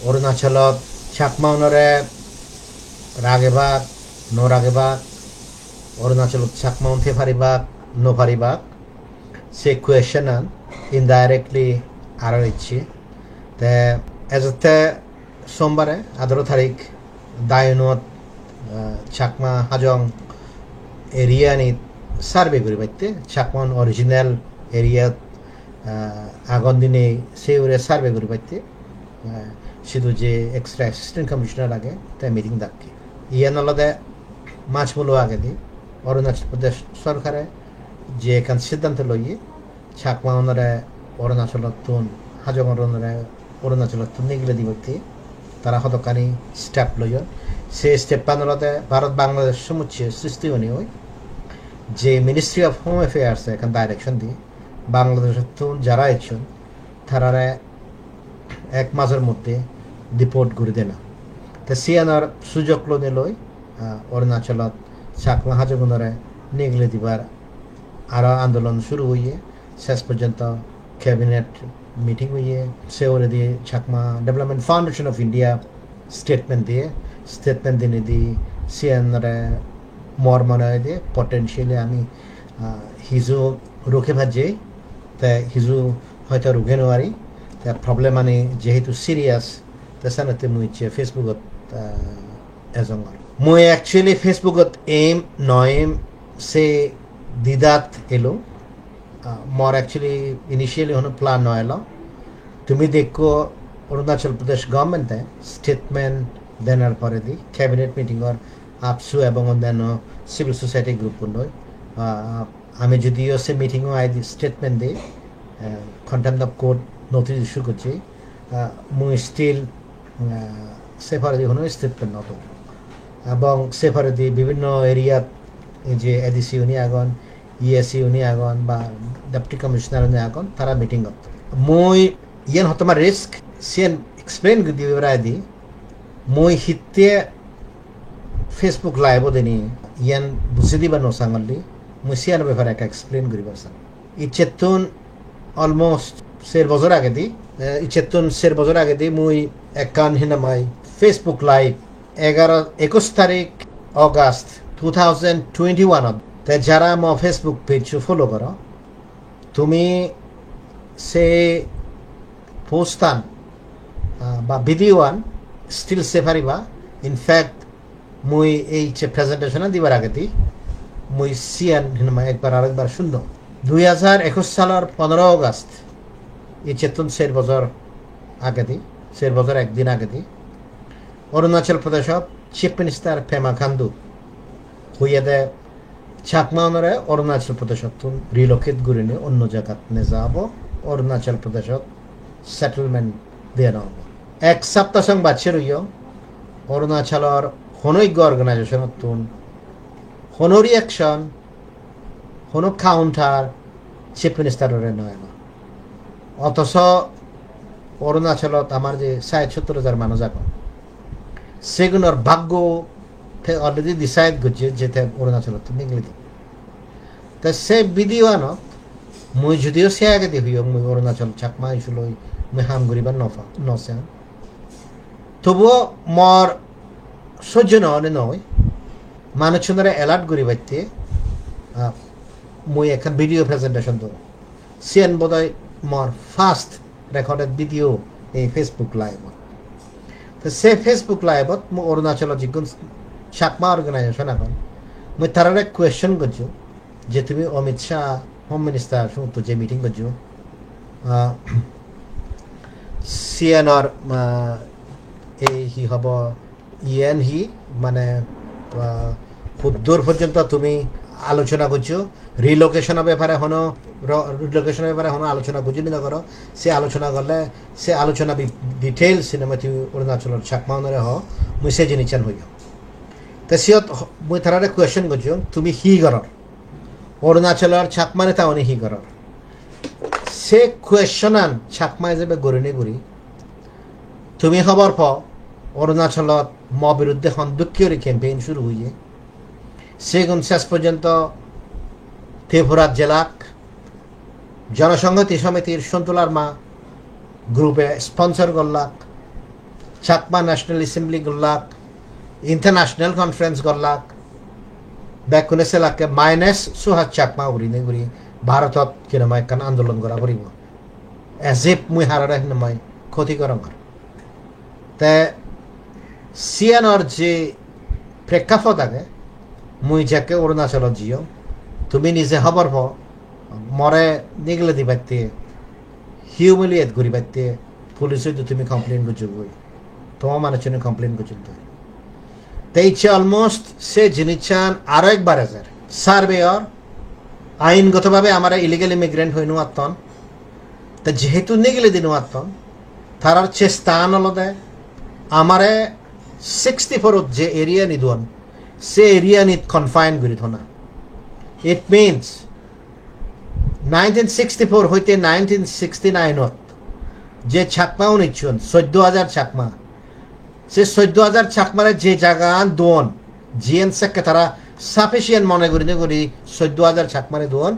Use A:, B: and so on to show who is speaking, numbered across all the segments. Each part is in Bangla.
A: অৰুণাচলত চাকমাউনৰে ৰাগেবাগ নৰাগেবাগ অৰুণাচলত চাকমাউন থেফাৰিবাগ নফাৰিবাগ সে কুৱেশ্যনান ইনডাইৰেক্টলি আৰু ইচ্ছি তে এজতে সোমবাৰে 18 তাৰিখ দায়নত চাকমা হাজং এৰিয়ানিত সার্ভে করি পাইতে চাকমান অরিজিনাল এরিয়াত আগন দিনে সেউরে সার্ভে করি পাইতে শুধু যে এক্সট্রা অ্যাসিস্ট্যান্ট কমিশনার আগে তাই মিটিং ডাকি ইয়ান আলাদা মাছ মূল্য আগে দি অরুণাচল প্রদেশ সরকারে যে এখান সিদ্ধান্ত লইয়ে চাকমা ওনারে অরুণাচলত তুন হাজং অরুণাচলত তুন নিগলে দিবতে তারা হতকানি স্টেপ লইয় সে স্টেপ পানলতে ভারত বাংলাদেশ সমুচ্চে সৃষ্টি হনি হয় যে মিনিস্ট্রি অফ হোম অ্যাফেয়ার্স এখন ডাইরেকশন দিয়ে বাংলাদেশের যারা ইচ্ছুন তারা এক মাসের মধ্যে ডিপোর্ট করে দেয় না তো সিয়ানোর সুযোগ লোনে লই অরুণাচলত চাকমা হাজগুণরে নিগলে দিবার আরও আন্দোলন শুরু হইয়ে শেষ পর্যন্ত ক্যাবিনেট মিটিং হইয়ে সেওরে দিয়ে Chakma development foundation of India statement দিয়ে দিয়ে সিয়ানরে মর মনে হয় দিয়ে পটেন্সিয়ালি আমি হিজু রুখে ভাজে তা হিজু হয়তো রুখে নোয়ারি তা প্রবলেম মানে যেহেতু সিরিয়াস তা সানাতে মুই ফেসবুকত এজঙর মুই একচুয়ালি ফেসবুকত এম নয়েম সে দিদাত এলো মর একচুয়ালি ইনিশিয়ালি হনো প্ল্যান নয় এলো তুমি দেখো অরুণাচল প্রদেশ গভর্নমেন্টে স্টেটমেন্ট দেনার পরে দি ক্যাবিনেট মিটিংর আপসু এবং অন্যান্য সিভিল সোসাইটি গ্রুপ নয় আমি যদিও সে মিটিংও আইডি স্টেটমেন্ট দিই contempt of court notice issue করছি মুই স্টিল সেফারেদি হনো স্টেটমেন্ট নত এবং সেফারেদি বিভিন্ন এরিয়াত যে এডিসি উনি আগন ইএসি উনি আগন বা ডেপুটি কমিশনার উনি আগন তারা মিটিং করত মুই ইয়ান হতমা রিস্ক সিয়ান এক্সপ্লেন দিবার আইদি মুই হিতে ফেসবুক লাইভ দেনি ইয়ান বুঝে দিবা নসাঙ্গলি মুই সিয়ানোর ব্যাপারে একটা এক্সপ্লেন করি পারছাম ইচ্ছেতুন অলমোস্ট 4 বছর আগে দি মুই একান হিনামাই ফেসবুক লাইভ 21 তারিখ অগাস্ট 2021 তে যারা মো ফেসবুক পেজ ফলো করো তুমি সে পোস্টান বা ভিডিওয়ান স্টিল সেফারিবা ইনফ্যাক্ট মুই এই যে প্রেজেন্টেশন দিবার আগে দি মুই সিয়ান হিনামা একবার আরেকবার শুনল 2021 সালের 15 অগস্ট এই চেতন 4 বছর আগে দি 4 বছর একদিন আগে দি অরুণাচল প্রদেশত চিফ মিনিস্টার পেমা খান্ডু হইয়া দে চাকমাউনরে অরুণাচল প্রদেশত রিলোকেট করে নিয়ে অন্য জায়গাত নিয়ে যাব অরুণাচল প্রদেশত সেটেলমেন্ট দিয়ে নেব এক সপ্তাহ সঙ্গ বাচ্চা রইয় অরুণাচলের হনৈক্য অর্গানাইজেশনত হনো রিয়াকশন হনো কাউন্টার চিফ মিনিস্টারের নয় না অথচ অরুণাচলত আমার যে 60-70,000 মানুষ এখন সেগুলোর ভাগ্য অলরেডি ডিসাইড করছে যেতে অরুণাচলত নিগলি তা সে বিধিওয়ানত মুই যদিও সে আগে দেখি মুই অরুণাচল চাকমা আইছিল মুই হাম করিবার নসে তবুও মর সহ্য নয় মানুষজনরা অ্যালার্ট করি বাইতে মুই এখন ভিডিও প্রেজেন্টেশন তো সিএন বোধহয় মর ফার্স্ট রেকর্ডেড ভিডিও এই ফেসবুক লাইভত তো সে ফেসবুক লাইভত মু অরুণাচল যিগুণ চাকমা অর্গানাইজেশন এখন মুই তার কোয়েশ্চন করছো যে তুমি অমিত শাহ হোম মিনিস্টার তো যে মিটিং করছো সিএনর এই হি হব ইয়েন হি মানে দূর পর্যন্ত তুমি আলোচনা করছো রিলোকেশনের ব্যাপারে হনো আলোচনা বুঝি না করো সে আলোচনা করলে সে আলোচনা ডিটেল সিনেমা তুই অরুণাচলের চাকমাউনরে হ মুই সে জিনিস হইও তো সিয়ত মুই তারা কোয়েশ্চন করছো তুমি হি করর অরুণাচলের চাকমানে তাওনি হি করর সে কোয়েশ্চনান চাকমা হিসেবে গড়িনে ঘুরি তুমি খবর পাও অরুণাচলত ম বিরুদ্ধে দুঃখীয় ক্যাম্পেইন শুরু হইয়ে সেগুন শেষ পর্যন্ত ত্রিপুরা জেলাক জনসংহতি সমিতির সন্তুলার মা গ্রুপে স্পন্সর করলাক চাকমা ন্যাশনাল এসেম্বলি করলাক ইন্টারন্যাশনাল কনফারেন্স করলাক বেকুনে সেলাকে মাইনাস সুহাত চাকমা উড়িনে ঘুরি ভারতত কিরমাই কান আন্দোলন করা পড়িব এজিপ মুই হারারা হিনমাই ক্ষতি করা আমার তে সিয়ানর যে প্রেক্ষাপট আগে মুই যাকে অরুণাচলত জিও তুমি নিজে খবর প মরে নিগলে দিবাইতে হিউমিলিয়েট করি বাইতে পুলিশে তো তুমি কমপ্লেন করছো তোমার মানুষজনে কমপ্লেন করছো তেইছে অলমোস্ট সে জিনিস চান আরো একবার হাজার সার্ভেয়র আইনগতভাবে আমরা ইলিগেল ইমিগ্রেন্ট হইন আত্মন তা যেহেতু নিগেলে দিন আত্মন তার চেষ্টা আনলদে আমারে 64 যে এরিয়া নিদন সে এরিয়া নিত কনফাইন করি থনা ইট মিনস 1964 হইতে 1969 যে ছাকমাও নিচ্ছন 14,000 ছাকমা সে 14,000 ছাকমারে যে জায়গা দোন জিএনসেককে তারা সাফিসিয়েন্ট মনে করি 14,000 ছাকমারে দোন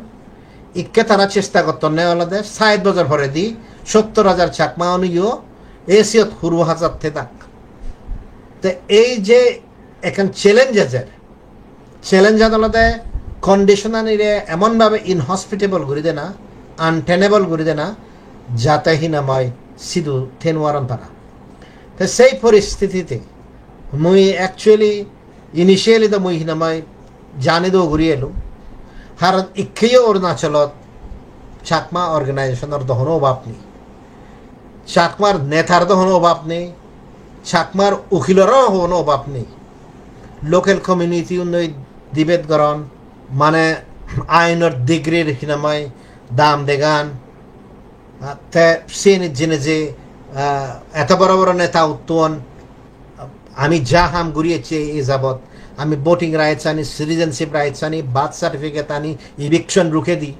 A: ইকে তারা চেষ্টা করতেন না আলাদা 60 বছর পরে দি 70,000 ছাকমা নিও এসিয়ত হুরু হাজার থাক তো এই যে এখন চ্যালেঞ্জ আলাদা কন্ডিশনারে এমনভাবে ইনহসপিটেবল করে দে না আনটেনেবল করে দে না যাতে হিনাময় সিধু থেনওয়ারন পারা তো সেই পরিস্থিতিতে মুই অ্যাকচুয়ালি ইনিশিয়ালি তো মুই হিনাময় জানি দো ঘুরিয়ে এলো আর ইক্ষেও অরুণাচলত চাকমা অর্গানাইজেশনের দহনো অভাব নেই চাকমার নেতার দহনো অভাব নেই চাকমার উকিলেরও কোনো অভাব নেই লোকাল কমিউনিটি উন্নয়ন দিবেদকরণ মানে আইনের ডিগ্রির হিনাময় দাম দেগান সে জেনে যে এত বড় বড় নেতা উত্তোলন আমি যা হাম ঘুরিয়েছি এই যাবৎ আমি ভোটিং রাইটস আনি সিটিজেনশিপ রাইটস আনি বার্থ সার্টিফিকেট আনি ইভিকশন রুখে দিই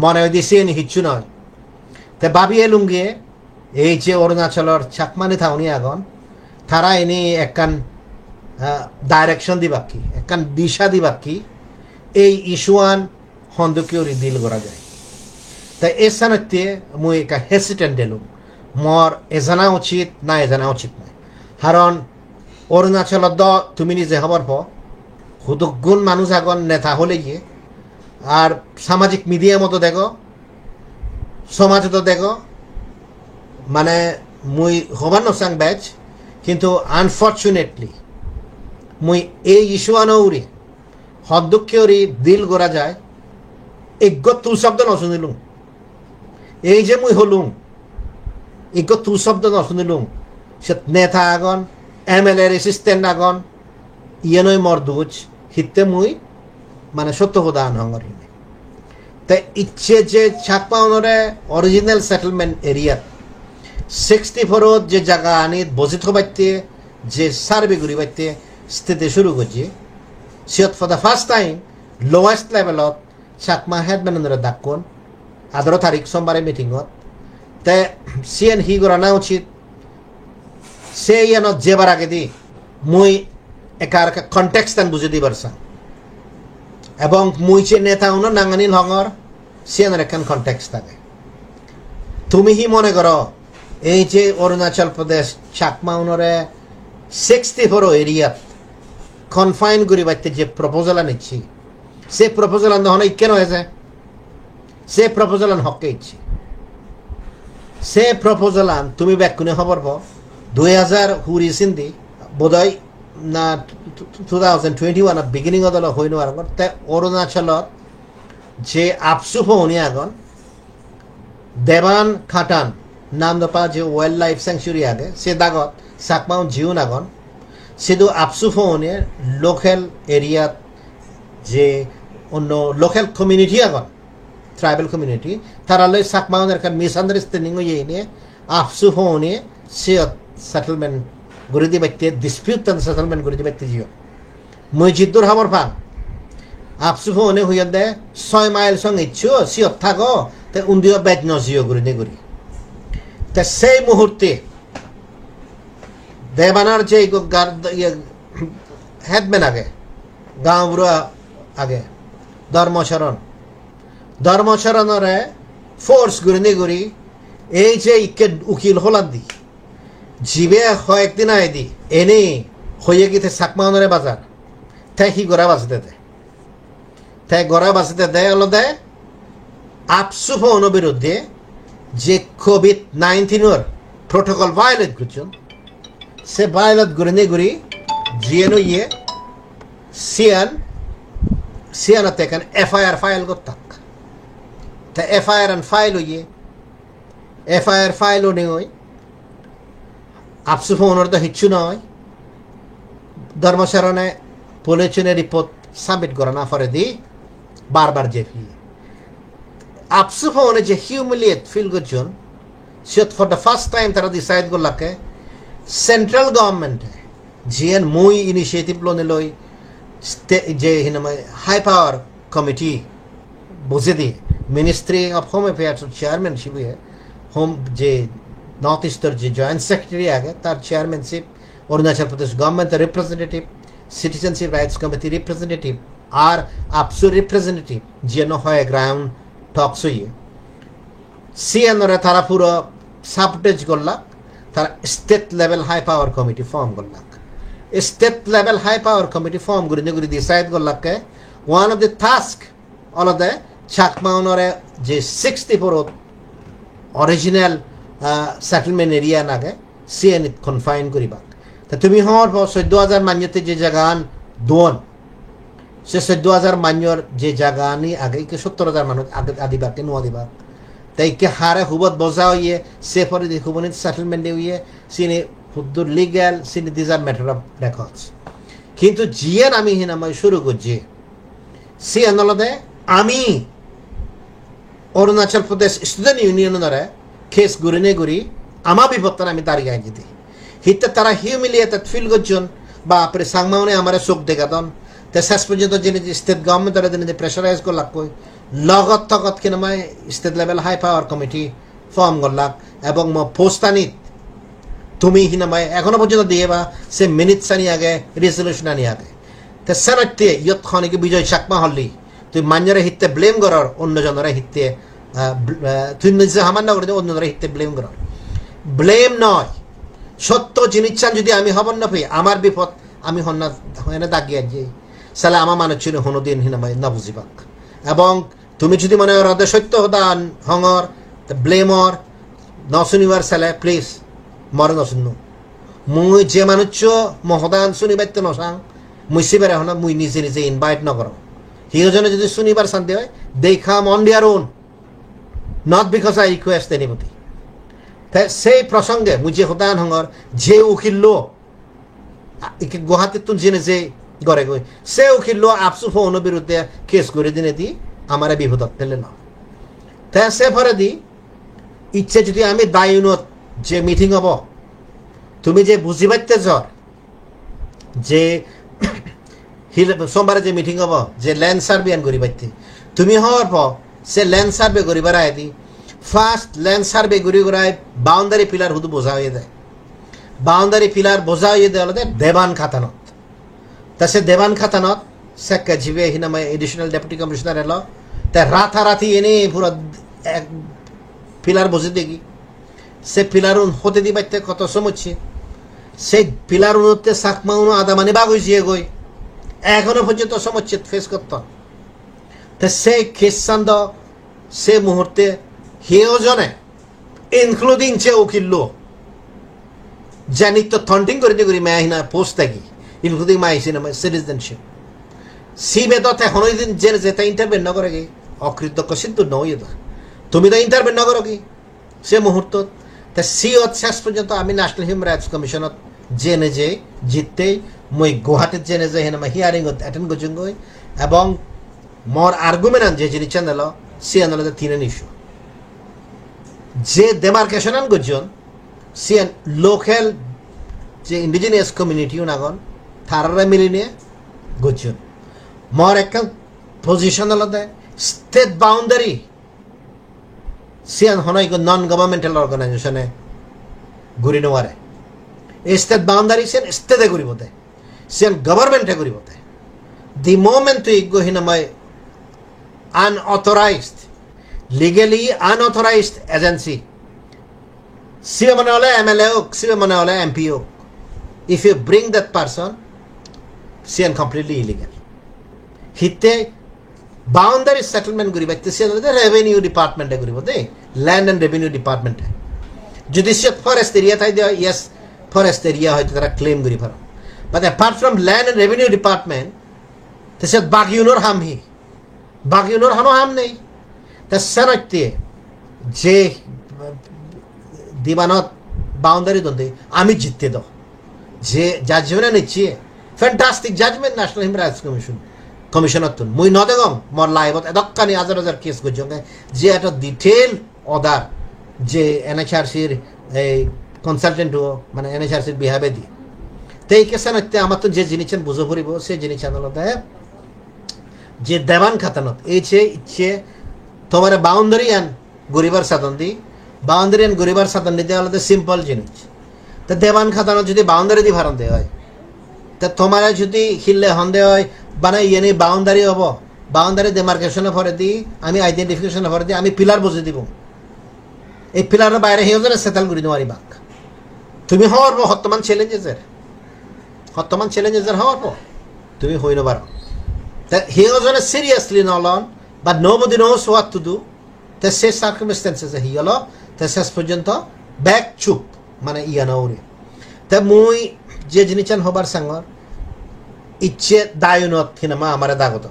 A: মনে হয় দিছি এনি হিচ্ছু নয় তে ভাবি এলুম গিয়ে এই যে অরুণাচলের চাকমানি থাউনি আগন তারা এনে একখান ডাইরেকশন দিবাকি একখান দিশা দিবাকি এই ইস্যুয়ান হন্দকেও ডিল করা যায় তাই এ সানতে মুই একা হেসিটেন্ট এলুম মর এ জানা উচিত না এ জানা উচিত নয় কারণ অরুণাচলত তুমি নিজে খবর প হুদুগুণ মানুষ আগন নেতা হলে গিয়ে আর সামাজিক মিডিয়া মতো দেখো সমাজ তো দেখো মানে মুই হবার নসাং ব্যাচ কিন্তু আনফর্চুনেটলি মুই এই ইস্যু আনৌরি হদ্দুক্ষেওরি দিল করা যায় এজ্ঞ তু শব্দ নশুনিলুম এই যে মুই হলুম এজ্ঞ তু শব্দ নশুনিলুম সে নেতা আগন MLA রেসিস্টেন্ট আগন ইয়েনই মরদুজ হিতে মুই মানে সত্য হুদান হঙ্গর হিনে তাই ইচ্ছে যে ছাকমা অনরে অরিজিনাল সেটেলমেন্ট এরিয়া 64 যে জায়গা আনি বজিত বাইতে যে সার্ভে ঘুরি বাইতে স্থিতি শুরু করছে সিয়ত for the first time lowest লেভেলত চাকমা হেডম্যানরে ডাকুন 18 তারিখ সোমবারে মিটিংত তে সিএন হি করা না উচিত সে ইয়ানত যেবার আগে দি মুই একার কন্টেক্সট বুঝে দিবার চাই এবং মুই যে নেতা উনো নাঙ্গানিল হঙর সিএনের একখান কন্টেক্সট থাকে তুমি হি মনে করো এই যে অরুণাচল প্রদেশ চাকমা উনরে 64 এরিয়াত কনফাইন করি বাইতে যে প্রপোজাল আনিচ্ছি সে প্রপোজাল আন কেন হয়েছে সে প্রপোজাল আন হককে ইচ্ছি সে প্রপোজাল আন তুমি ব্যাকুনে খবর প 2000 হুরি সিন্ধি বোধহয় না 2021 বিগিনিং অফ দল হইনো আর তে অরুণাচলত যে আপসুফ উনি আগন দেবান খাটান নাম দপা যে ওয়াইল্ড লাইফ স্যাংচুরি আগে সে দাগত চাকমাও জিউন আগন সেদু আপসুফ উনি লোকাল এরিয়াত যে অন্য লোকাল কমিউনিটি আগন ট্রাইবেল কমিউনিটি তারা লই চাকমাও এরকান মিসআন্ডারস্ট্যান্ডিং হয়ে নিয়ে আপসুফ উনি সে সেটেলমেন্ট গড়ে দি বাইতে ডিসপিউট সেটেলমেন্ট গড়ে দি বাইতে জিও মই জিদ্দুর খবর পান আপসুফ উনি হইয়া দে 6 মাইল সঙ্গে ইচ্ছু সিয়ত থাকো তে উন্দিও বেদ নজিও গড়ে নে গড়ি তে সেই মুহূর্তে দেবানার যে হেডম্যান আগে গাঁওবুড়া আগে ধর্মশরণরে ফোর্স গড়ি নে গড়ি এই যে ইকে উকিল হলাদ দি জিবে কয়েকদিন আইদি এনে হয়ে গেছে চাকমাউনরে বাজার তাই সি গড়া বাঁচিতে দেয় তাই গড়া বাঁচিতে দেয় হলো দেয় আপসু ফোন বিরুদ্ধে যে COVID-19 প্রোটোকল ভায়োলেট করছেন সে ভায়োলেট ঘুরে ঘুরি জিএনও ইয়ে সিয়ানতে এখানে FIR ফাইল করতাম তা FIR ফাইল হইয়ে FIR ফাইলও নেই ওই আপসু ফোনের তো হিচ্ছু নয় ধর্মসারণে পুলিশের রিপোর্ট সাবমিট করা না পরে দি বারবার যে আপসু ফোনে যে হিউমিলিয়েট ফিল করছেন সে ফর দ্য ফার্স্ট টাইম তারা ডিসাইড করলাকে সেন্ট্রাল গভর্নমেন্টে জিএন মুই ইনিশিয়েটিভ লোনে লই যে হাই পাওয়ার কমিটি বুঝে দিয়ে ministry of home affairs chairmanship home যে নর্থ ইস্টের যে জয়েন্ট সেক্রেটারি আগে তার চেয়ারম্যানশিপ অরুণাচল প্রদেশ গভর্নমেন্টের representative citizenship rights committee representative আর আপসু রিপ্রেজেন্টেটিভ যেন হয় গ্রাউন্ড টক্স হইয়ে সিএনরে তারা পুরো সাবটেজ করলাক তারা state level high power committee form করলাক state level high power committee form করে ডিসাইড করলাকে ওয়ান অফ দ্য টাস্ক অলদে চাকমাউনরে যে 64 অরিজিনাল সেটেলমেন্ট এরিয়া নাগে সিএন কনফাইন করিবাক তা তুমি হওয়ার পর 14,000 মান্যতে যে জায়গান দোন সে 14,000 মান্যর যে জায়গানি আগে 70,000 মানুষ আদিবাকে নোয়া দিবাক তাই কে হারে হুবত বজা হইয়ে সে পরে দি হুবনিত সেটেলমেন্ট হইয়ে সিনে হুদ্দুর লিগ্যাল সিনে these are matter of records কিন্তু জিএন আমি হিনাময় শুরু করছি সিএন অলদে আমি অরুণাচল প্রদেশ স্টুডেন্ট ইউনিয়নের কেস ঘুরিনে ঘুরি আমার বিপত্তন আমি দাঁড়িয়ে আনি দিই হিতে তারা হিউমিলিয়েটেড ফিল করছেন বা আপনি সাংমাউনে আমার চোখ দেখাতন তে শেষ পর্যন্ত যিনি স্টেট গভর্নমেন্টের যিনি যে প্রেশারাইজ করলাক কই লগত তকত কিনা মই state level high power committee form করলাক এবং মই পোস্টানিত তুমি হিনামাই এখনো পর্যন্ত দিয়ে বা সে মিনিট আনি আগে রেজলিউশন আনি আগে তে সেনাতে ইয়ত খনিকে বিজয় চাকমা হলি তুই মাঞ্জরে হিতে ব্লেম করার অন্যজনরে হিতে তুই নিজে হামান না করে অন্যজনরে হিতে ব্লেম করার ব্লেম নয় সত্য জিনিস যদি আমি হবন না পেয়ে আমার বিপদ আমি হন্না হয়ে দাগিয়ে যাই সালে আমার মানুষ ছিল হনদিন হিনামাই না বুঝিবাক এবং তুমি যদি মনে হৃদয় সত্য হদান হঙর ব্লেমর নশুনিবার সালে প্লিজ মরে নশুন মুই যে মানুষ মহদান শুনিবাইতে নসাং মুই সিবারে হন মুই নিজে নিজে ইনভাইট নকর হিজনে যদি শুনিবার শান্তি হয় they come on their own not because I request anybody সেই প্রসঙ্গে মুই যে হদান হঙর যে উকিল গুয়াহাটিত জেনে যে গড়ে গই সে উকিল আপসু ফোন বিরুদ্ধে কেস করে দিনে দি আমার বিপদত পেলে না তাই সে পরে দি ইচ্ছে যদি আমি দায়ুনত যে মিটিং হব তুমি যে বুঝি পাইতে জ্বর যে সোমবারে যে মিটিং হব যে ল্যান্ড সার্ভে আন করি পাইতে তুমি হওয়ার পর সে ল্যান্ড সার্ভে করি বেড়াই দি ফার্স্ট ল্যান্ড সার্ভে করি করায় বাউন্ডারি পিলার শুধু বোঝা হয়ে দেয় বাউন্ডারি পিলার বোঝা হয়ে দেওয়া হলে দেবান খাতানত তা সে দেবান খাতানত সেক্কা জিবে হিনামাই এডিশনাল ডেপুটি কমিশনার এলো তাই রাতারাতি এনে পুরো এক পিলার বসে দেখি সে পিলার হতে দি বাইতে কত সমস্যা সেই পিলার উন্নতে চাকমাউনো আদা মানে বাগ হয়েছে গই এখনো পর্যন্ত সমস্যা ফেস করত তা সেই খ্রিস্টান সে মুহূর্তে হিওজনে ইনক্লুডিং যে উকিল জানি তো থন্টিং করে করি মাহিনা পোস্ট থাকি ইনক্লুডিং মাই সিটিজেনশিপ সি বেদত এখনো দিন জেনে যে তা ইন্টারভেন ন করে কি অকৃতজ্ঞ সিদ্ধ নই তুমি তো ইন্টারভেন ন করো কি সে মুহূর্ত তা সিওত শেষ পর্যন্ত আমি ন্যাশনাল হিউম্যান রাইটস কমিশনত জেনে যে জিততেই মই গুয়াহাটিত জেনে যে হেনা হিয়ারিংত অ্যাটেন্ড করছেন গই এবং মোর আর্গুমেন্ট আন যে জিনিস চ্যানেল সি আনলে তিনে ইস্যু যে ডেমার্কেশন আন করছেন সি লোকাল যে ইন্ডিজিনিয়াস কমিউনিটি নাগন তারা মিলি নিয়ে করছেন মোর একটা পজিশন আলাদা স্টেট বাউন্ডারি সিয়ান হনই নন গভর্নমেন্টাল অর্গানাইজেশনে ঘুরি নেওয়ারে স্টেট বাউন্ডারি সিয়ান স্টেটে ঘুরিব দে সিয়ান গভর্নমেন্টে ঘুরিব দে দি মোমেন্ট তুই গহিনাময় unauthorized, legally unauthorized agency সিবে মনে হলে MLA হোক, সিবে মনে হলে MP হোক, if you bring that person, CN completely illegal. হিতে বাউন্ডারি সেটেলমেন্ট করি বাইতে সিএন রেভিনিউ ডিপার্টমেন্টে করিব দে, ল্যান্ড এন্ড রেভিনিউ ডিপার্টমেন্টে। যদি সে ফরেস্ট এরিয়া থাই দেয়, ইয়েস ফরেস্ট এরিয়া হয়তো তারা ক্লেম করি পারো, but apart from land and revenue department সে বাগিউনোর হামহি, বাগিউনোর হানো হাম নেই। তা সেনত্যে যে দিবানত বাউন্ডারি দন্দে আমি জিততে দাও, যে জাজমেন্ট নিচ্ছে fantastic judgment national human rights কমিশনত মুই নদেগম মর লাইভত এদক্কানি হাজার হাজার কেস করছে যে একটা ডিটেল অর্ডার যে NHRCর এই কনসালটেন্ট মানে NHRCর বিহাবে দিয়ে তো এই কেসে নত্যে আমার তো যে জিনিস বুঝো পড়িব সেই জিনিস আদালতে যে দেবান খাতানত এই যে ইচ্ছে তোমার বাউন্ডারি আন গরিবার সাধন দি, বাউন্ডারি আন গরিবার সাধন দিতে হলে সিম্পল জিনিস। তা দেবান খাতানত যদি বাউন্ডারি দি ভারণ দেওয়া হয়, তা তোমার যদি হিললে হন্দে হয় মানে ইয়ে বাউন্ডারি হব, বাউন্ডারি ডেমার্কেশনে ভরে দিই, আমি আইডেন্টিফিকেশনে ভরে দিই, আমি পিলার বুঝে দিব, এই পিলারের বাইরে হেউজনে সেটেল করে দেওয়ারি বাক তুমি হওয়ার পর বর্তমান চ্যালেঞ্জের হওয়ার পর তুমি হই না পারো। তা হেউজনে সিরিয়াসলি নলন বা nobody knows what to do, তা সে সার্কামস্টেন্সেসে হি হলো তা শেষ পর্যন্ত ব্যাক চুপ মানে ইয়া নৌরে। তা মুই যে জিনিস হবার সাঙ্গর ইচ্ছে দায়নত সিনেমা আমার দাগত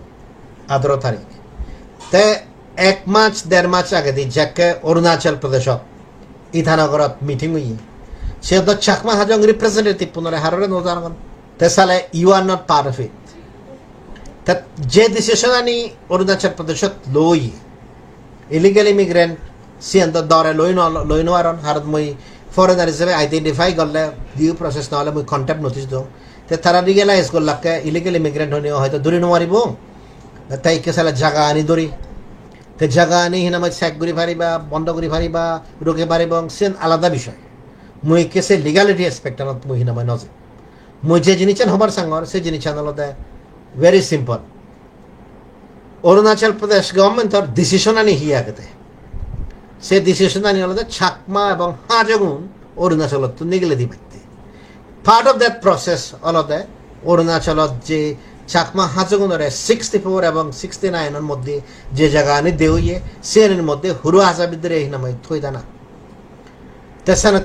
A: 18 তারিখ তে 1 মাস 1.5 মাস আগে দি যাকে অরুণাচল প্রদেশত ইথানগরত মিটিং হই সে তো চাকমা হাজং রিপ্রেজেন্টেটিভ পুনরে হাররে নজানগন তে সালে you are not part of it. তা যে ডিসিশন আনি অরুণাচল প্রদেশত লই ইলিগাল ইমিগ্রেন্ট সিএন্ত দরে লই নোয়ারন হারত মই ফরেনার হিসেবে আইডেন্টিফাই করলে ডিউ প্রসেস নহলে মই কন্টেম্প নোটিস দিওঁ তে তারা রিয়েলাইজ করলাকে ইলিগাল ইমিগ্রেন্ট হলেও হয়তো দূরে নোয়ারিব তাই কেসালে জায়গা আনি ধরি তে জায়গা আনি হিনা মই চেক করি পারিবা বন্ধ করি পারিবা রোকে পারিব সে আলাদা বিষয়। মই কেসে লিগালিটি এক্সপেক্টানত মই হিনা মই নজে মই যে জিনিস হবার সাঙ্গর সে জিনিস আনলতে very simple Arunachal Pradesh গভর্নমেন্টর decision আনি হি আগতে সে ডিসিশন আনি হলতে চাকমা এবং হাজগুন অরুণাচলত নিগলে দি পারতে পার্ট অফ দ্যাট প্রসেস অলতে অরুণাচলত যে চাকমা হাজগুনের 64 এবং 69 মধ্যে যে জায়গা আনি দেউয়ে সেনের মধ্যে হুরু আজাবিদের এই নামে থই দানা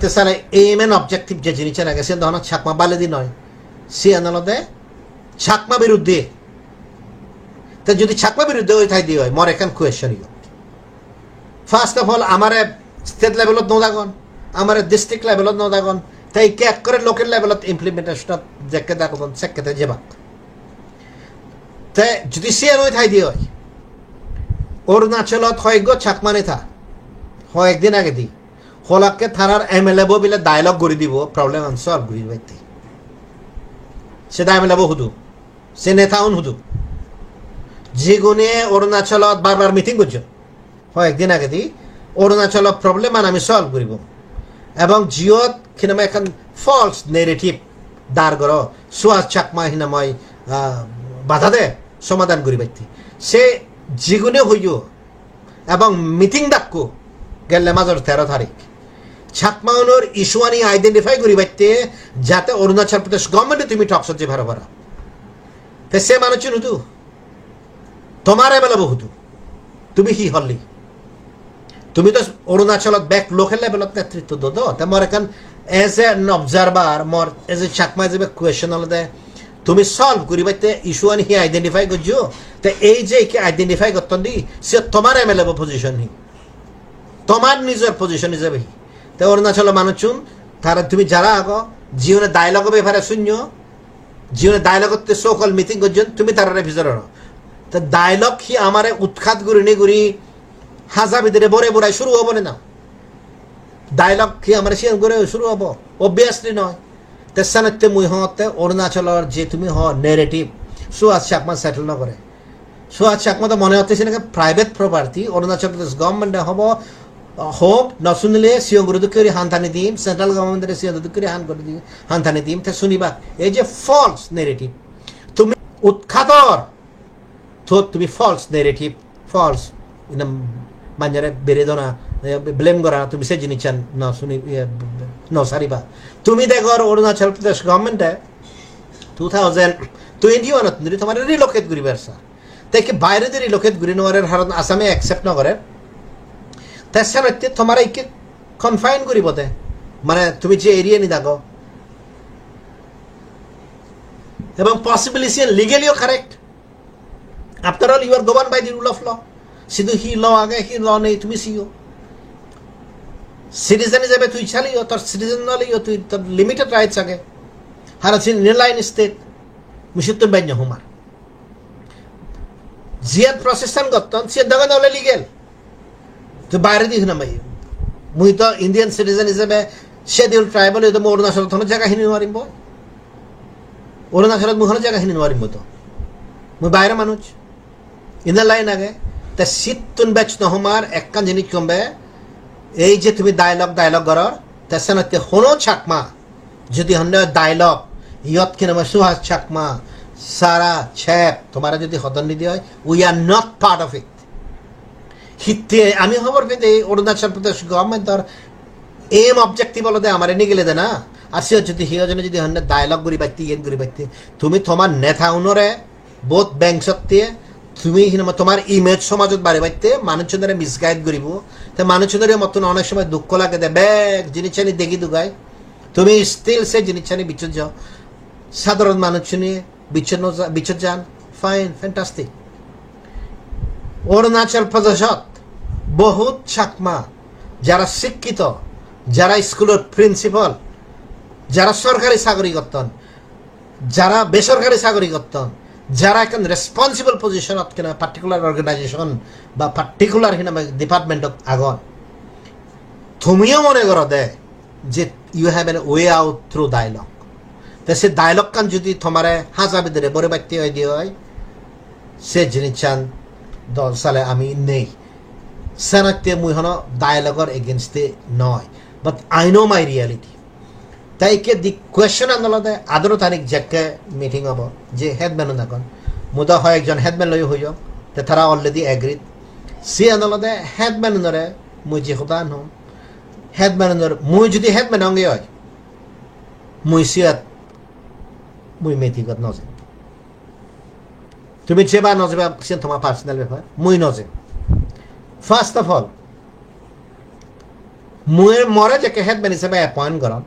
A: তেসালে এইম এন্ড অবজেক্টিভ যে জিনিস আগে সে ধরনের চাকমা বালেদি নয় সে আনলতে চাকমা বিরুদ্ধে তা যদি চাকমা বিরুদ্ধে ওই ঠাই দিয়ে হয় মর এখান question you first of all আমার স্টেট লেভেলত নদাগন আমার ডিস্ট্রিক্ট লেভেলত নদাগন তাই কে করে লোকাল লেভেলত ইমপ্লিমেন্টেশন দেখে দেখুন সেকেতে যাবা তে যদি সে ওই ঠাই দিয়ে হয় অরুণাচলত হয় গো চাকমা নেতা হয় একদিন আগে দি হলাকে থানার MLA বিলে ডায়লগ করে দিব প্রবলেম সলভ করে দিতে সে MLA হুদু সে নেতা হুদু যেগুনে অরুণাচলত বারবার মিটিং করছো হয় একদিন আগে দি অরুণাচলত প্রবলেম আমি সলভ করিব এবং জিওত কিনামে এখন ফলস নেগেটিভ দাঁড় করো সুয়াজ চাকমা হিনাময় বাধা দে সমাধান করি পাইতি সে যেগুনে হইও এবং মিটিং ডাকো গেলে মাজর 13 তারিখ চাকমাউনোর ইস্যু আনি আইডেন্টিফাই করি পাইতে যাতে অরুণাচল প্রদেশ গভর্নমেন্টে তুমি টকস যে ভাড়া ভাড়া তে সে মানুষ হুতু তোমার এবেলা বহুতু তুমি কি হলি তুমি তো অরুণাচলত ব্যাক লোকাল লেভেলত নেতৃত্ব দো তে মর এখন এজ এন অবজারভার মর এজ এ চাকমা যে কোয়েশ্চন হলে তুমি সলভ করি পাইতে ইস্যু আনি হি আইডেন্টিফাই করছো তে এই যে আইডেন্টিফাই করতেন দি সে তোমার MLA পজিশন হি তোমার নিজের পজিশন হিসেবে হি তে অরুণাচল মানুষুন তারা তুমি যারা আগো জীবনে ডায়লগ ব্যাপারে শূন্য জীবনে ডায়লগতে সকল মিটিং করছেন তুমি তারা ভিতরে তা ডায়লগ হি আমারে উৎখাত করি করি হাজা ভিতরে বরে বরাই শুরু হবো না ডায়লগ কি আমার সে করে শুরু হবো অবভিয়াসলি নয় তেসানতে মুই হতে অরুণাচলের যে তুমি হ নেগেটিভ সুয়াজ চাকমা সেটেল না করে সুয়াজ চাকমা তো মনে হতেছে না প্রাইভেট প্রপার্টি অরুণাচল প্রদেশ গভর্নমেন্টে হব হোক নশুনিলে সিও গুরুদুক করে হানথানি দিম সেন্ট্রাল গভর্নমেন্টের সিও দুদুক করে হানথানি দিম তে শুনিবা এই যে ফলস নেগেটিভ তুমি উৎখাতর তো তুমি ফলস নেগেটিভ ফলস মাঞ্জারে বেড়ে দো না ব্লেম করা তুমি সে জিনিস চান না শুনি নসারিবা তুমি দেখো অরুণাচল প্রদেশ গভর্নমেন্টে 2021 যদি তোমার রিলোকেট করি পারছা তাই কি বাইরে যে রিলোকেট করি নেওয়ার হারত আসামে অ্যাকসেপ্ট নকরে তার সাথে তোমার এইকে কনফাইন করিব তে মানে তুমি যে এরিয়া নি থাকো এবং পসিবিলিটি লিগেলিও correct after all you are govern by the rule of law শুধু হি ল আগে হি ল নেই তুমি সিও সিটিজেন হিসেবে তুই চালিও তোর সিটিজেন নলিও তুই তোর লিমিটেড রাইটস আগে হারাছি নির্লাইন স্টেট মুসিত্তুম বাইন্য হুমার জিয়ার প্রসেসন করতেন সে দোকান হলে লিগেল তুই বাইরে দিস না ভাই মুই তো ইন্ডিয়ান সিটিজেন হিসেবে শেডিউল ট্রাইবাল হয়তো মই অরুণাচলত কোনো জায়গা হিনি নোৱাৰিম অরুণাচলত মই কোনো জায়গা হিনি নোৱাৰিম তো মই বাইরে মানুষ ইনার লাইন আগে তা শীতুন বেচ নহমার একখান জিনিস কমবে এই যে তুমি ডায়লগ করার তার সাথে হনো চাকমা যদি হন্ড ডায়লগ ইয়ত কিনা সুহাস চাকমা সারা ছ্যাপ তোমার যদি হতন দিয়ে হয় we are not part of ইট হিতে আমি খবর পেতে অরুণাচল প্রদেশ গভর্নমেন্টর এম অবজেক্টিভ হলো দে আমার এনে গেলে দে না আর সে যদি হিয়জনে যদি হন্ড ডায়লগ করি পাইতি ইয়েন করি পাইতি তুমি তোমার নেতা উনরে বোধ ব্যাংক সত্যি তুমি তোমার ইমেজ সমাজত বাড়ি বাইতে মানুষজনের মিসগাইড করিব তো মানুষজনের মতন অনেক সময় দুঃখ লাগে দে ব্যাগ জিনিসখানি দেখি দুগাই তুমি স্টিল সে জিনিসখানি বিচ্ছুত যাও সাধারণ মানুষ নিয়ে বিচ্ছুত যান ফাইন ফ্যান্টাস্টিক অরুণাচল প্রদেশত বহুত চাকমা যারা শিক্ষিত যারা স্কুলের প্রিন্সিপাল যারা সরকারি চাকরি করতেন যারা বেসরকারি চাকরি করতেন যারা এখন রেসপন্সিবল পজিশনত কিনা পার্টিকুলার অর্গানাইজেশন বা পার্টিকুলার কিনা ডিপার্টমেন্টত আগন তুমিও মনে করো দে যে you have an way out through dialogue তো সে ডায়লগ কান যদি তোমারে হাজা ভিতরে বরে বাড়তে হয় দিয়ে হয় সে জিনিস চান 10 সালে আমি নেই সেনাতে মুই হন ডায়লগর এগেনস্টে নয় but I know my reality তাই কে দি কোয়েশ্চন আন্দোলনে 18 তারিখ যাকে মিটিং হব যে হেডম্যান এখন মুদা হয় একজন হেডম্যান লই হইও তে তারা অলরেডি এগ্রিড সি আন্দোলনে হেডম্যানরে মুই যে কথা ন হেডম্যানর মুই যদি হেডম্যান অঙ্গে হয় মুই সিয়াত মুই মেথিকত নজে তুমি যেবা নজেবা সে তোমার পার্সোনাল ব্যাপার মুই নজে ফার্স্ট অফ অল মুই মরে যাকে হেডম্যান হিসেবে অ্যাপয়েন্ট করন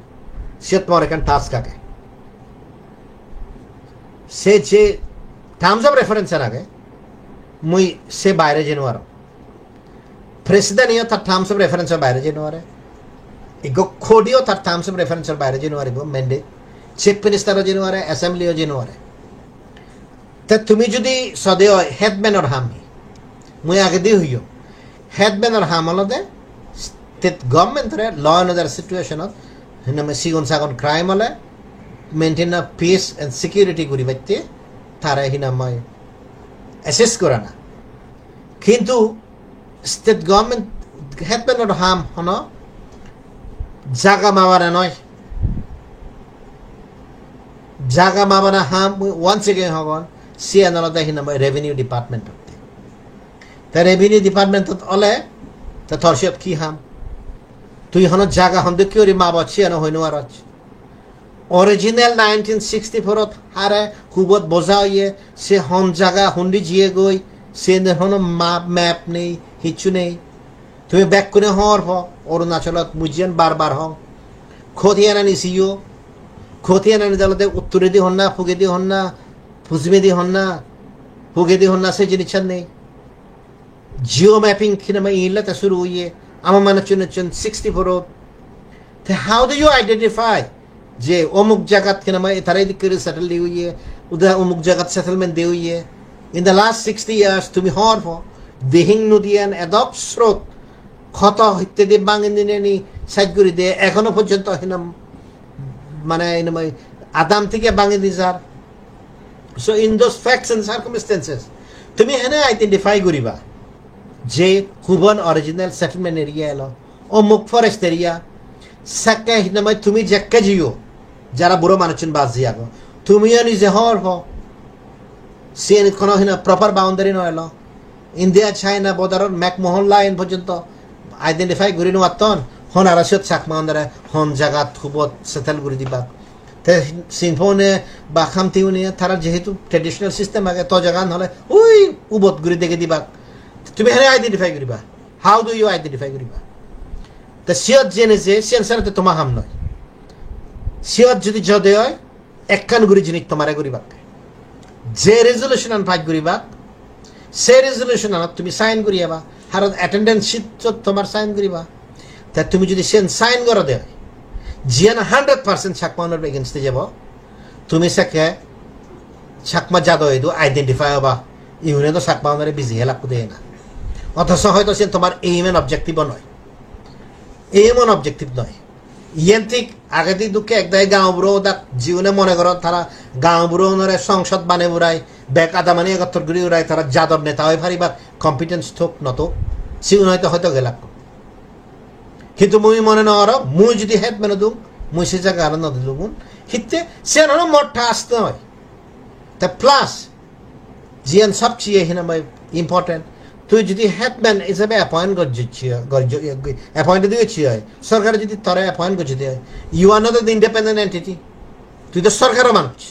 A: সে তোমার এখানে টাস্ক আগে সে যে টার্মস অফ রেফারেন্সের আগে মুই সে বাইরে যেন আর প্রেসিডেন্ট ইয়ে তার টার্মস অফ রেফারেন্সের বাইরে যেন আরে এগো খোডিও তার টার্মস অফ রেফারেন্সের বাইরে যেন আরিব ম্যান্ডেট চিফ মিনিস্টারও যেন আরে অ্যাসেম্বলিও যেন আরে তা তুমি যদি সদেও হেডম্যানর হাম মুই আগে দিয়ে হইও হেডম্যানর হাম হলো দে স্টেট গভর্নমেন্টরে ল অ্যান্ড অর্ডার সিচুয়েশনত হিনামে সিগন সাগন ক্রাইম হলে maintain a peace and security করি বাইতে তারা হিনাময় অ্যাসেস করে না কিন্তু স্টেট গভর্নমেন্ট হেডম্যানর হাম হন জাগা মাবানা নয় জাগা মাবানা হাম ওয়ান্স এগেন হগন সি আনালতে হিনাময় রেভিনিউ ডিপার্টমেন্ট তা রেভিনিউ ডিপার্টমেন্ট হলে তা থরসিয়ত কি হাম তুই হন জাগা হন কিউরি মা বাচ্চি আনো হইনো আর অরিজিনাল 1964 হারে কুবত বোঝা হইয়ে সে হন জাগা হুন্ডি জিয়ে গই সে হন ম্যাপ নেই কিচ্ছু নেই তুমি ব্যাক করে হর অরুণাচলত মুজিয়ান বারবার হং খতিয়ানা নিছিও খতিয়ানা নিদালতে উত্তরে দি হন না ফুগে দি হন না পশ্চিমে দি হন না ফুগে দি হন না সে জিনিস নেই জিও ম্যাপিং কিনা ইনলে শুরু হইয়ে আমার মানে চুন 64 তো হাউ ডু ইউ আইডেন্টিফাই যে অমুক জায়গাত কিনা তারাই দিক করে সেটেল দিয়ে হইয়ে উদা অমুক জায়গাত সেটেলমেন্ট দিয়ে হইয়ে ইন দ্য লাস্ট 60 ইয়ার্স তুমি হর দিহিং নদিয়ান এদব স্রোত ক্ষত ইত্যাদি বাঙিন দিনে নি সাইড করে দিয়ে এখনো পর্যন্ত হিনাম মানে আদাম থেকে বাঙি দি যার so in those facts and circumstances তুমি হেনে আইডেন্টিফাই করিবা যে কুবন অরিজিনাল সেটেলমেন্ট এরিয়া এলো অমুক ফরেস্ট এরিয়া সাকে হিনাময় তুমি যাকে জিও যারা বুড়ো মানুষজন বাস জিয়া গো তুমিও নিজে হর সে কোনো হিনা প্রপার বাউন্ডারি নয় ইন্ডিয়া চাইনা বর্ডারের ম্যাকমোহন লাইন পর্যন্ত আইডেন্টিফাই কৰি নোৱাতন হন আৰাসত চাকমাউনৰে হন জাগাত খুবত সেটেল কৰি দিবা তে সিনফোনে বা খামতিউনে তারা যেহেতু ট্রেডিশনাল সিস্টেম আগে তো জায়গা নহলে ওই উবত করে দেখে দিবা তুমি হেনে আইডেন্টিফাই করিবা হাউ ডু ইউ আইডেন্টিফাই করিবা তা সিয়ত জেনে যে সেন্সার তো তোমা হাম নয় সিয়ত যদি যদে হয় একখান গুরি জিনিস তোমারে করিবা যে রেজুলেশন আন ফাইট করিবা সে রেজুলেশন আন তুমি সাইন করিয়াবা আর অ্যাটেন্ডেন্স শিট তোমার সাইন করিবা তা তুমি যদি সেন সাইন করে দেয় জিয়ান 100% চাকমাউনের এগেনস্টে যাব তুমি সাকে চাকমা জাদো এদু আইডেন্টিফাই হবা ইউনে তো চাকমাউনের বিজি হেলাকু দেয় না অথচ হয়তো সে তোমার এইম এন্ড অবজেক্টিভও নয় এইম এন্ড অবজেক্টিভ নয় ইয়ান ঠিক আগে দিক দুঃখে একদাই গাঁওবুড়ো দা জীবনে মনে করো তারা গাঁওবুড়োরে সংসদ বানে উড়াই বেক আদামানি একাত্তর গুড়ি উড়াই তারা যাদব নেতা হয় ফারিবা কম্পিটেন্স থোক নত সিউন হয়তো গেলাক কিন্তু মুই মনে নর মুই যদি হেড মেনে দুম মুই সে জায়গা আর নদিলুগুন হিতে সে নর মঠা আসতে হয় তা প্লাস জিয়ান সবচেয়ে হিনামাই ইম্পর্টেন্ট তুই যদি হেডম্যান হিসাবে অ্যাপয়েন্ট অ্যাপয়েন্ট দিয়েছি হয় সরকার যদি তোরা অ্যাপয়েন্ট করছে দেয় you are not the independent entity তুই তো সরকারের মানুষ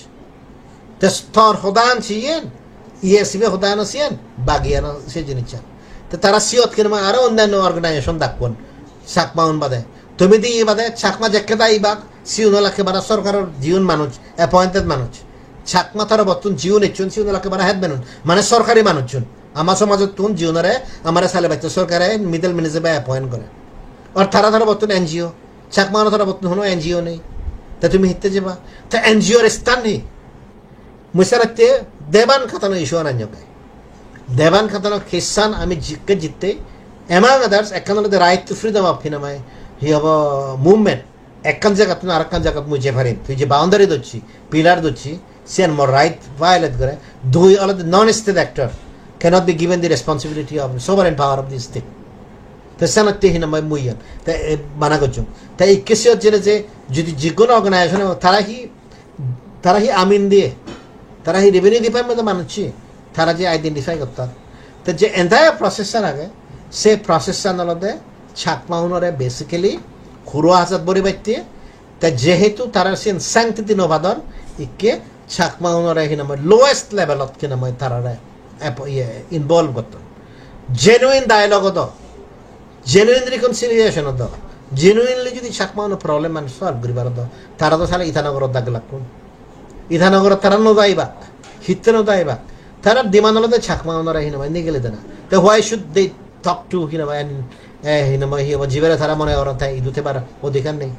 A: তো তোর হোদান ছিয়েন ইএসিবি হোদান আছিয়েন বাগিয়ান সে জিনিস তো তারা সিয়ত কিনা আরো অন্যান্য অর্গানাইজেশন ডাকবেন চাকমাউন বাদে তুমি দি বাদে চাকমা যেকে দাই বাক সিউনলাকে বারা সরকারের জীবন মানুষ অ্যাপয়েন্টেড মানুষ চাকমা তারা বর্তমান জীবন ইচ্ছুন সিউনলাকে বারা হেড মানুষ মানে সরকারি মানুষজন আমার সমাজত তুন জীবনরে আমার সালে বাচ্চা সরকারে মিডল ম্যানেজার অ্যাপয়েন্ট করে আর তারা ধরো বর্তমান এনজিও চাকমা ধরো বর্তমান হলো এনজিও নেই তা তুমি হিতে যাবা তা এনজিওর স্থান নেই মুসারাতে দেবান খাতানো ইস্যু আনাঞ্জকে দেবান খাতানো খ্রিস্টান আমি জিততে এমাং আদার্স একখান হলে রাইট টু ফ্রিডম অফ হিনামাই হি হব মুভমেন্ট একখান জায়গা তুমি আরেকখান জায়গা মুই যে পারিম তুই যে বাউন্ডারি ধরছি পিলার ধরছি সে মোর রাইট ভায়োলেট করে দুই already non state actor cannot be given the responsibility of sovereign power of this state. The Senate hinamay muyan. The Managojo. The Ikisio Jenese, Judicial organization, Tarahi Amin de Tarahi revenue department of Manachi, Taraji identify got that. The entire process say process another Chakmaunore basically Kuruazat Boribati, the Jehetu Tarasin sanctity Novadon, Ike Chakmaunore hinamay lowest level of Kinamay Tarare. Involve করতো জেনুইন ডায়লগ হতো জেনুইন রিকনসিলিয়েশন হতো জেনুইনলি যদি চাকমাউন প্রবলেম মানে সলভ করিবার হতো তারা তো সালে ইথানগরত দাগ লাগুন ইথানগরত তারা নদাইবা হিতে নদাইবা তারা ডিমান্ড হলো চাকমাউনরা হিনামাই নিয়ে গেলে না তো why should they talk to হিনামাই হিনামাই জীবের তারা মনে ওরা তাই ইদুতে পারা অধিকার নেই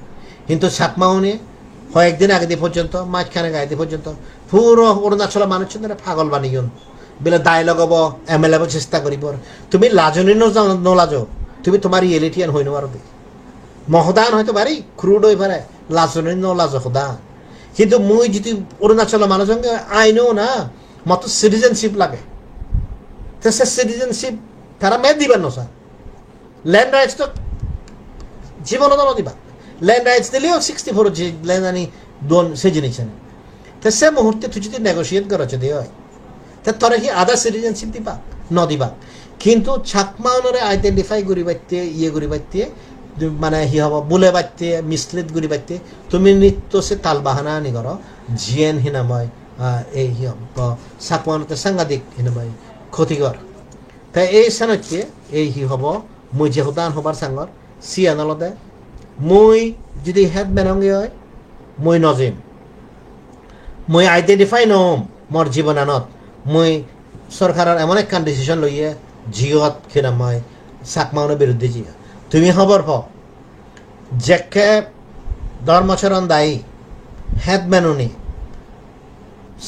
A: কিন্তু চাকমাউনে কয়েকদিন আগে দিয়ে পর্যন্ত মাঝখানে গায়ে দিয়ে পর্যন্ত পুরো অরুণাচলের মানুষজন পাগল বানিয়ে বেলে ডায়লগ হব এমএলএ চেষ্টা করিব তুমি লাজনি নলাজো তুমি তোমার রিয়েলিটিয়ান হই নোয়ার মহদান হয়তো পারি ক্রুড হয়ে পারে লাজনি নলাজো সদান কিন্তু মুই যদি অরুণাচলের মানুষকে আইনও না মতো সিটিজেনশিপ লাগে তো সে সিটিজেনশিপ তারা মেদ দিবেন না স্যার ল্যান্ড রাইটস তো জীবন দিবা ল্যান্ড রাইটস দিলেও 64 যে ল্যান্ড আনি দোন সে জিনিস তো সে মুহূর্তে তুই যদি নেগোসিয়েট করেছে দিয়ে হয় তা তোরা কি আদার সিটিজেনশিপ দিবা দিবা কিন্তু চাকমাউনরে আইডেন্টিফাই করি বাইতে করি বাইতে মানে হি হব বুলে বাইতে মিসলিড করি বাইতে তুমি নিত্য সে তাল বাহানা আনি কর জিয়েন হিনাময় এই হি চাকমাউনতে সাংঘাতিক হিনাময় ক্ষতিকর তাই এই সানকে এই হি হব মুই যে হুদান হবার সাঙ্গর সি আনলতে মুই যদি হেড মেনঙ্গে হয় মুই নজিম মুই আইডেন্টিফাই নম মোর জীবনানত মই সরকারের এমন একখান ডিসিশন লইয়ে জিয়ত কিনা মই চাকমাউনের বিরুদ্ধে জিয়া তুমি খবর প যেকে ধর্মচরণ দায়ী হেড মেনুনি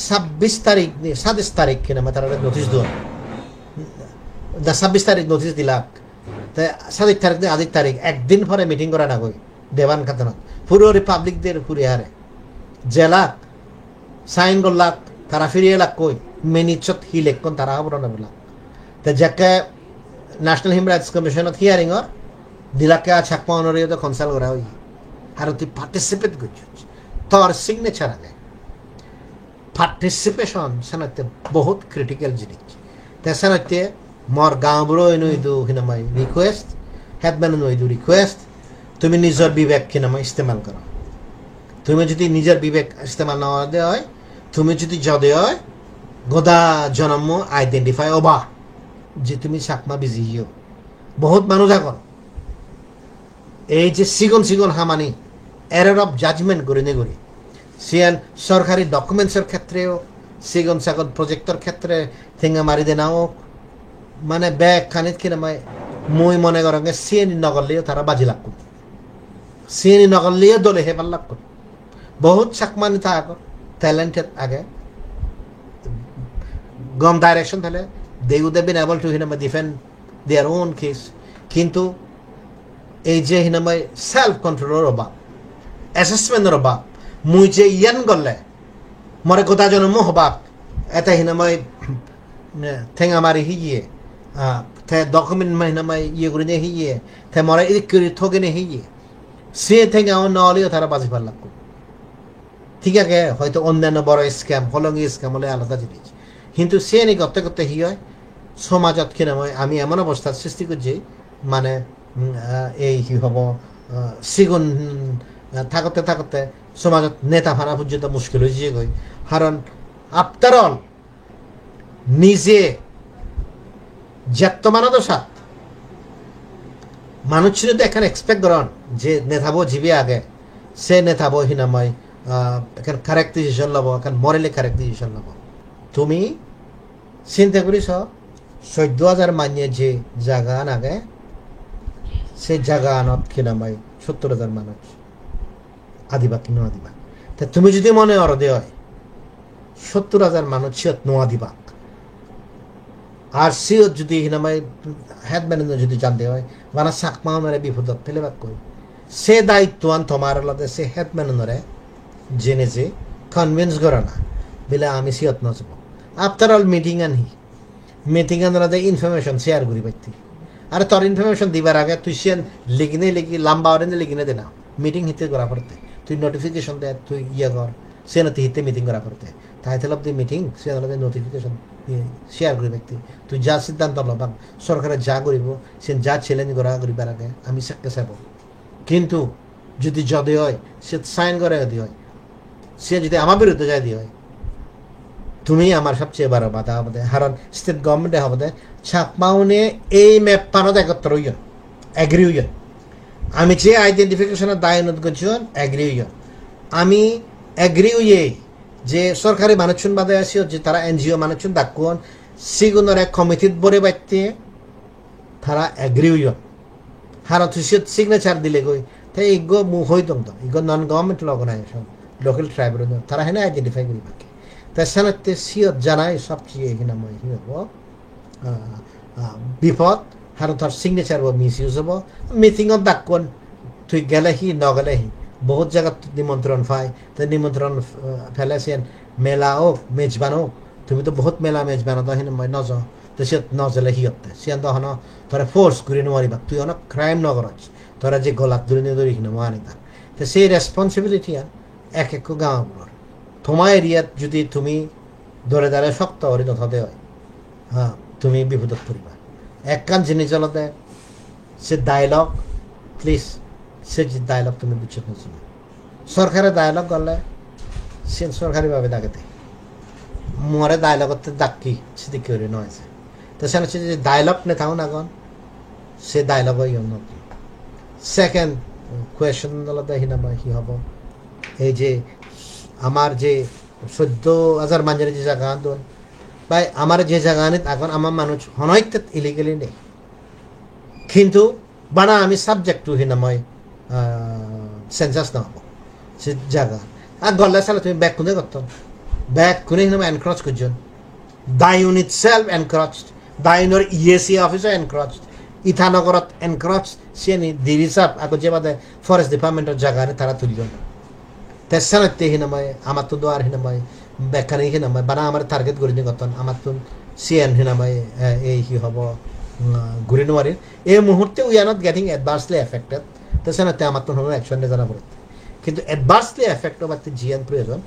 A: 26 তারিখ 27 তারিখ কিনা মই তারা নোটিস দেওয়া 26 তারিখ নোটিস দিলাক তাই 27 তারিখ আদিক তারিখ একদিন পরে মিটিং করা না কই দেবান খাতনত পুরো রিপাবলিকদের পুরে হারে জেলা সাইন করলাক তারা ফিরিয়ে লাগ কই মেনিচত হিলেকন তারা বরণ বলা তে যাকে ন্যাশনাল হিউম্যান রাইটস কমিশনত হিয়ারিং অর দিলাকে চাকমাউনরে তো কনসাল করা হই আর তুই পার্টিসিপেট করছিস তোর সিগনেচার আগে পার্টিসিপেশন সানাতে বহুত ক্রিটিক্যাল জিনিস তে সানাতে মোর গাঁবুড়ো ইনু ইদু হিনামাই রিকোয়েস্ট হেডম্যান ওই রিকোয়েস্ট তুমি নিজের বিবেক কিনা ইস্তেমাল করো তুমি যদি নিজের বিবেক ইস্তেমাল না দেওয়া হয় তুমি যদি যদি হয় গোদা জন্ম আইডেন্টিফাই অবা যে তুমি চাকমা বিজিও বহুত মানুষ এখন এই যে সিগন সিগন হামানি এরর অফ জাজমেন্ট করে নে করি সিয়ান সরকারি ডকুমেন্টসের ক্ষেত্রেও সিগন সাগন প্রজেক্টর ক্ষেত্রে থেঙ্গা মারি দে নাও মানে ব্যাগ খানিত কিনা মই মনে করেন সিএনই নগরলেও তারা বাজি লাগ সিএনই নগরলেও দলে হেবার লাগ বহুত চাকমানি তা ট্যালেন্টেড আগে গম ডাইরেকশন তাহলে they would have been able to defend their own case কিন্তু এই যে সেলফ কন্ট্রোলের অভাব অ্যাসেসমেন্টের অভাব মুই যে ইয়ান গলে মরে কথা জন্ম হবাক এটা ঠেঙা মারি হিয়ে তে ডকুমেন্ট ইয়ে করে নিয়ে হিয়ে তে মরে ইদিক করে ঠকে নিয়ে হিয়ে সে ঠেঙা নহলেও তারা বাজি পার লাগ ঠিক আছে হয়তো অন্যান্য বড় স্ক্যাম হলঙ্গি স্ক্যাম হলে আলাদা জিনিস কিন্তু সে নি করতে করতে হি হয় সমাজত কিনা আমি এমন অবস্থার সৃষ্টি করছি মানে এই কি হব সিগুন থাকতে থাকতে সমাজত নেতা ফানা পর্যন্ত মুশকিল হয়েছে গই কারণ আফটার অল নিজে জ্যাত্তমানদ সাত মানুষ ছিল তো এখানে এক্সপেক্ট করেন যে নেতাবো জিবি আগে সে নেতাবো হিনাময় এখন কারেক্ট ডিসিশন লব এখন মরেলে কারেক্ট ডিসিশন লব তুমি চিন্তা করিস 14,000 মানিয়ে যে জায়গা আগে সে জায়গা আনত কিনামাই 70,000 মানুষ আদিবা কি আদিবা তা তুমি যদি মনে অরদে হয় 70,000 মানুষ সিয়ত নোয়াদিবাক আর সিয়ত যদি হিনামাই হেডম্যান যদি জানতে হয় মানে চাকমা মেরে বিপদত ফেলেবাক কই সে দায়িত্বান তোমার লগে সে হেডম্যানরে জেনে যে কনভিন্স করে না বলে আমি সিয়ত নজব আফটার অল মিটিং আনহি মিটিং আনতে ইনফরমেশন শেয়ার করি পাইতি আর তোর ইনফরমেশন দিবার আগে তুই সে লিখিনে লিখি লম্বা অরেঞ্জ লিখিনে দে না মিটিং হিতে করা পড়তে তুই নোটিফিকেশন দে তুই ইয়ে কর সে নতি হিতে মিটিং করা পড়তে টাইটেল অফ দি মিটিং সে হলে নোটিফিকেশন শেয়ার করি ব্যক্তি তুই যা সিদ্ধান্ত লবাক সরকারে যা করিব সে যা চ্যালেঞ্জ করা করিবার আগে আমি সাক্ষে চাব কিন্তু যদি যদি হয় সে সাইন করে যদি হয় সে যদি আমার বিরুদ্ধে যায় দিয়ে হয় তুমি আমার সবচেয়ে বড় বাধা হবে কারণ স্টেট গভর্নমেন্টে হবে চাকমাউনে এই ম্যাপ পানত একত্র হইন এগ্রি হইন আমি যে আইডেন্টিফিকেশনের দায় অনুরোধ করছি এগ্রি হইন আমি এগ্রি হইয়ে যে সরকারি মানুষজন বাদে আসি যে তারা এনজিও মানুষজন ডাকুন সিগুনের এক কমিটিত বরে বাইতে তারা এগ্রি হইন কারণ তুই সিগনেচার দিলে গই তাই ইগো মুখ হইতম তো ইগো non government organization local tribal তারা হেনে আইডেন্টিফাই করি বাকি তাই সানাতে সিয়ত জানাই সবচেয়ে এখানে বিপদ কারণ তার সিগনেচার মিস ইউজ হব মিটিংত ডাকুন তুই গেলেহি নগেলেহি বহুত জায়গাত নিমন্ত্রণ পাই তাই নিমন্ত্রণ ফেলেছেন মেলা হোক মেজবান হোক তুমি তো বহুত মেলা মেজবান হেনে মই নজ তো সে নজলে সিয়তে সিয়ান তখন তোরা ফোর্স করে নোৱাৰিবা তুই অনেক ক্রাইম নগরছ তোরা যে গলাত ধরে নিয়ে ধরি নোৱাৰি তার তো সেই রেসপন্সিবিলিটি এক এক গাঁওগুলোর তোমার এরিয়াত যদি তুমি ধরে ধরে শক্ত হরি নথতে হয় হ্যাঁ তুমি বিপদত পড়িবা একখান জিনিস চলতে সে ডায়লগ প্লিজ সে ডায়লগ তুমি বুঝতে পারছো না সরকারের ডায়লগ করলে সে সরকারিভাবে ডাকেতে মরে ডায়লগতে ডাকি সেটি কেউ নয় তো সে হচ্ছে যে ডায়লগ নে থাকুন এখন সে ডায়লগ সেকেন্ড কোয়েশন আলাদা কি হব এই যে আমার যে 14,000 মানুষের যে জায়গা আন্দোলন বা আমার যে জায়গা আনি এখন আমার মানুষ হনয়তে ইলিগেলি নেই কিন্তু বানা আমি সাবজেক্ট টু হিনাময় সেন্সাস না হবো সে জায়গা আর গল্লা সালে তুমি ব্যাক কোনে করতো ব্যাক কোনে হিনাময় এনক্রচ করছেন দায়ুন ইট সেলফ এনক্রচড দায়ুনের ইএসি অফিসও এনক্রচড ইথানগরত এনক্রচ সে দিরিসাপ আকৌ যে বাদে ফরেস্ট ডিপার্টমেন্টের জায়গা তারা তুলজন তেসানতে হিনাময় আমার তো দোয়ার হিনাময় বেকানি হিনাময় বানা আমার টার্গেট করে নি গতন আমার তো সিএন হিনাময় এই কি হব ঘুরে নোয়ারির এই মুহূর্তে we are not getting adversely affected তেসানতে আমার তো অ্যাকশন নে জানা পড়ে কিন্তু অ্যাডভান্সলি এফেক্ট হতে জিএন প্রয়োজন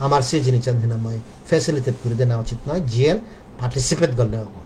A: আমার সেই জিনিস হিনাময় ফ্যাসিলিটেট করে দেওয়া উচিত নয় জিএন পার্টিসিপেট করলে হবো